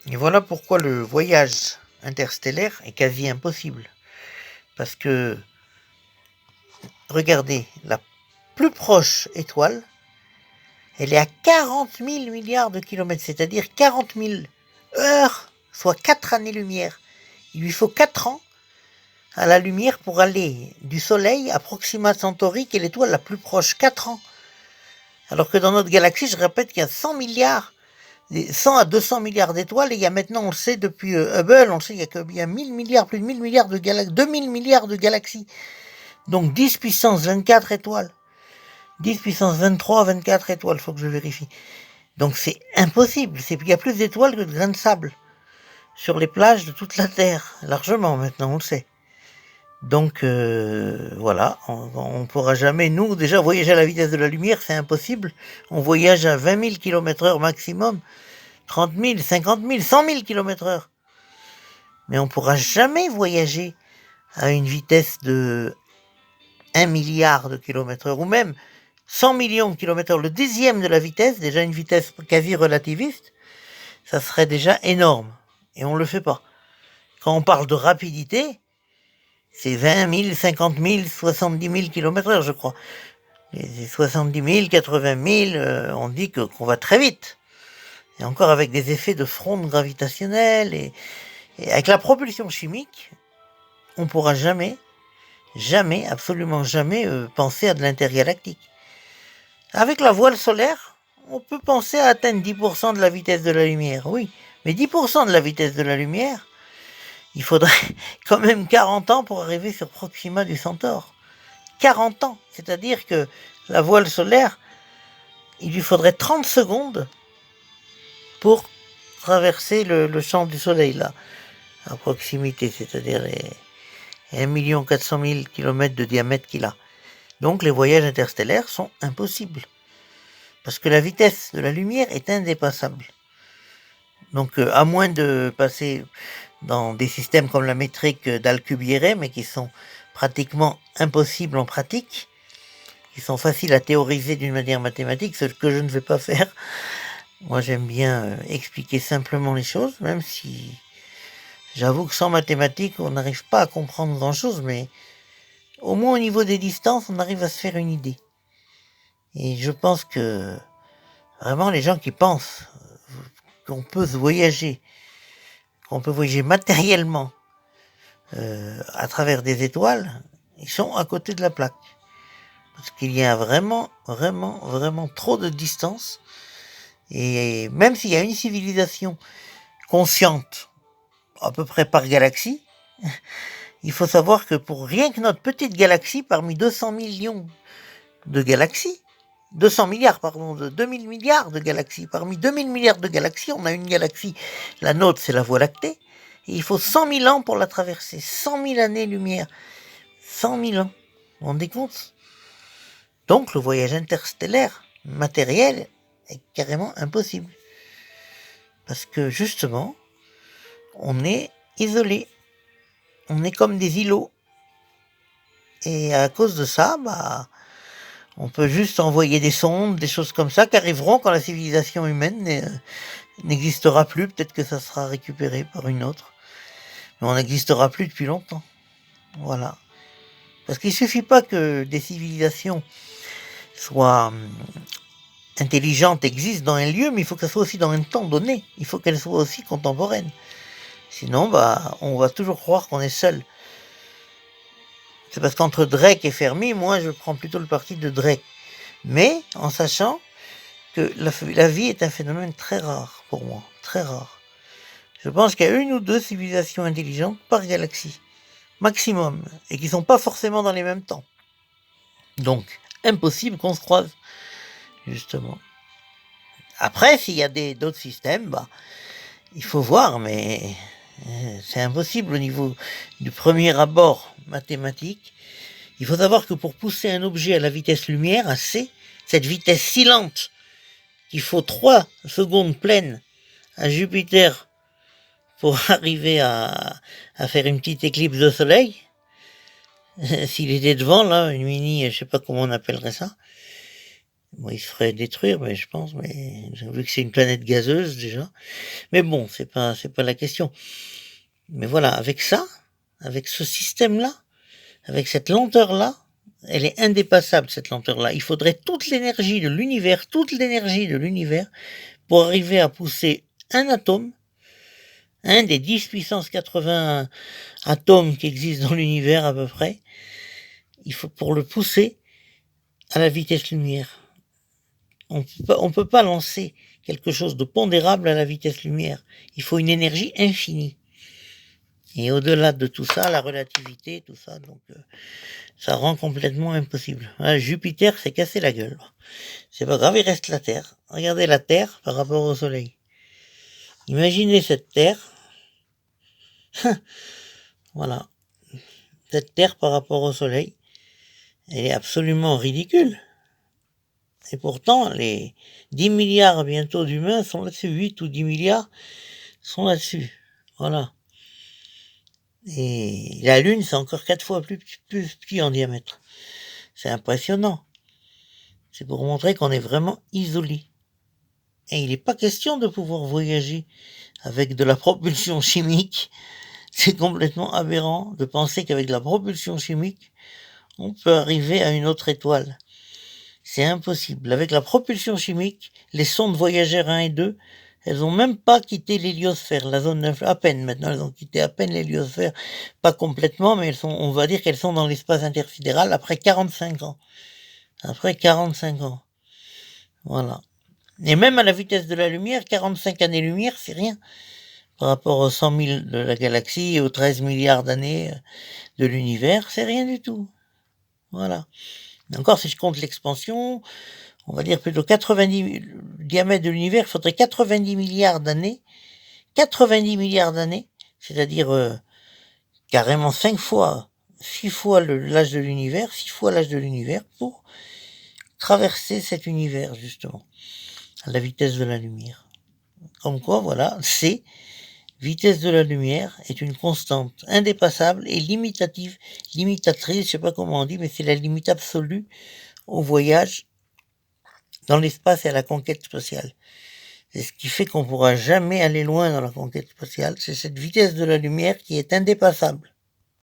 Et voilà pourquoi le voyage interstellaire est quasi impossible. Parce que, regardez, la plus proche étoile, elle est à 40 000 milliards de kilomètres, c'est-à-dire 40 000 heures, soit 4 années-lumière. Il lui faut 4 ans à la lumière pour aller du Soleil à Proxima Centauri, qui est l'étoile la plus proche. 4 ans. Alors que dans notre galaxie, je répète qu'il y a 100 milliards, 100 à 200 milliards d'étoiles, et il y a maintenant, on le sait depuis Hubble, on le sait, il y a 1000 milliards, plus de 1000 milliards de galaxies, 2000 milliards de galaxies. Donc 10 puissance 24 étoiles. 10 puissance 23, 24 étoiles, il faut que je vérifie. Donc c'est impossible, il y a plus d'étoiles que de grains de sable sur les plages de toute la Terre, largement maintenant, on le sait. Donc voilà, on ne pourra jamais, nous, déjà voyager à la vitesse de la lumière, c'est impossible. On voyage à 20 000 km/h maximum, 30 000, 50 000, 100 000 km/h. Mais on ne pourra jamais voyager à une vitesse de 1 milliard de km/h, ou même 100 millions de km/h, le dixième de la vitesse, déjà une vitesse quasi relativiste, ça serait déjà énorme. Et on ne le fait pas. Quand on parle de rapidité, c'est 20 000, 50 000, 70 000 km/h, je crois. Les 70 000, 80 000, on dit qu'on va très vite. Et encore avec des effets de fronde gravitationnelle et avec la propulsion chimique, on ne pourra jamais, jamais, absolument jamais penser à de l'intergalactique. Avec la voile solaire, on peut penser à atteindre 10% de la vitesse de la lumière, oui. Mais 10% de la vitesse de la lumière, il faudrait quand même 40 ans pour arriver sur Proxima du Centaure. 40 ans, c'est-à-dire que la voile solaire, il lui faudrait 30 secondes pour traverser le champ du Soleil, là, à proximité, c'est-à-dire les 1 400 000 km de diamètre qu'il a. Donc les voyages interstellaires sont impossibles, parce que la vitesse de la lumière est indépassable. Donc à moins de passer dans des systèmes comme la métrique d'Alcubierre, mais qui sont pratiquement impossibles en pratique, qui sont faciles à théoriser d'une manière mathématique, ce que je ne vais pas faire. Moi j'aime bien expliquer simplement les choses, même si j'avoue que sans mathématiques on n'arrive pas à comprendre grand chose, mais au moins au niveau des distances on arrive à se faire une idée. Et je pense que vraiment les gens qui pensent qu'on peut voyager, qu'on peut voyager matériellement à travers des étoiles, ils sont à côté de la plaque. Parce qu'il y a vraiment, vraiment, vraiment trop de distance. Et même s'il y a une civilisation consciente, à peu près par galaxie, il faut savoir que pour rien que notre petite galaxie, parmi 200 millions de galaxies, 200 milliards, pardon, de 2000 milliards de galaxies, parmi 2000 milliards de galaxies, on a une galaxie, la nôtre, c'est la Voie lactée, et il faut 100 000 ans pour la traverser, 100 000 années-lumière, 100 000 ans, vous vous rendez compte? Donc le voyage interstellaire matériel est carrément impossible. Parce que justement, on est isolé. On est comme des îlots. Et à cause de ça, on peut juste envoyer des sondes, des choses comme ça, qui arriveront quand la civilisation humaine n'existera plus. Peut-être que ça sera récupéré par une autre. Mais on n'existera plus depuis longtemps. Voilà. Parce qu'il suffit pas que des civilisations soient intelligentes, existent dans un lieu, mais il faut qu'elles soient aussi dans un temps donné. Il faut qu'elles soient aussi contemporaines. Sinon, on va toujours croire qu'on est seul. C'est parce qu'entre Drake et Fermi, moi, je prends plutôt le parti de Drake. Mais en sachant que la vie est un phénomène très rare pour moi, très rare. Je pense qu'il y a une ou deux civilisations intelligentes par galaxie, maximum, et qui ne sont pas forcément dans les mêmes temps. Donc, impossible qu'on se croise, justement. Après, s'il y a d'autres systèmes, il faut voir, mais c'est impossible au niveau du premier abord mathématique. Il faut savoir que pour pousser un objet à la vitesse lumière, à c, cette vitesse si lente qu'il faut 3 secondes pleines à Jupiter pour arriver à faire une petite éclipse de soleil, s'il était devant, là, une mini, je sais pas comment on appellerait ça, Bon, il se ferait détruire, mais je pense, mais vu que c'est une planète gazeuse déjà. Mais bon, c'est pas la question. Mais voilà, avec ça, avec ce système-là, avec cette lenteur-là, elle est indépassable, cette lenteur-là. Il faudrait toute l'énergie de l'univers, pour arriver à pousser un atome, un des 10 puissance 80 atomes qui existent dans l'univers à peu près, il faut pour le pousser à la vitesse lumière. On peut pas lancer quelque chose de pondérable à la vitesse lumière. Il faut une énergie infinie. Et au-delà de tout ça, la relativité, tout ça, donc ça rend complètement impossible. Voilà, Jupiter s'est cassé la gueule. C'est pas grave, il reste la Terre. Regardez la Terre par rapport au Soleil. Imaginez cette Terre. Voilà. Cette Terre par rapport au Soleil, elle est absolument ridicule. Et pourtant, les 10 milliards bientôt d'humains sont là-dessus. 8 ou 10 milliards sont là-dessus. Voilà. Et la Lune, c'est encore 4 fois plus petit en diamètre. C'est impressionnant. C'est pour montrer qu'on est vraiment isolé. Et il n'est pas question de pouvoir voyager avec de la propulsion chimique. C'est complètement aberrant de penser qu'avec de la propulsion chimique, on peut arriver à une autre étoile. C'est impossible. Avec la propulsion chimique, les sondes Voyageur 1 et 2, elles n'ont même pas quitté l'héliosphère, la zone à peine maintenant, elles ont quitté à peine l'héliosphère, pas complètement, mais on va dire qu'elles sont dans l'espace intersidéral après 45 ans. Après 45 ans. Voilà. Et même à la vitesse de la lumière, 45 années-lumière, c'est rien. Par rapport aux 100 000 de la galaxie et aux 13 milliards d'années de l'univers, c'est rien du tout. Voilà. Mais encore, si je compte l'expansion, on va dire plutôt 90, le diamètre de l'univers, il faudrait 90 milliards d'années. 90 milliards d'années, c'est-à-dire carrément 5 fois, 6 fois l'âge de l'univers, 6 fois l'âge de l'univers pour traverser cet univers, justement, à la vitesse de la lumière. Comme quoi, voilà, c'est vitesse de la lumière est une constante indépassable et limitatrice, je sais pas comment on dit, mais c'est la limite absolue au voyage dans l'espace et à la conquête spatiale. C'est ce qui fait qu'on pourra jamais aller loin dans la conquête spatiale, c'est cette vitesse de la lumière qui est indépassable.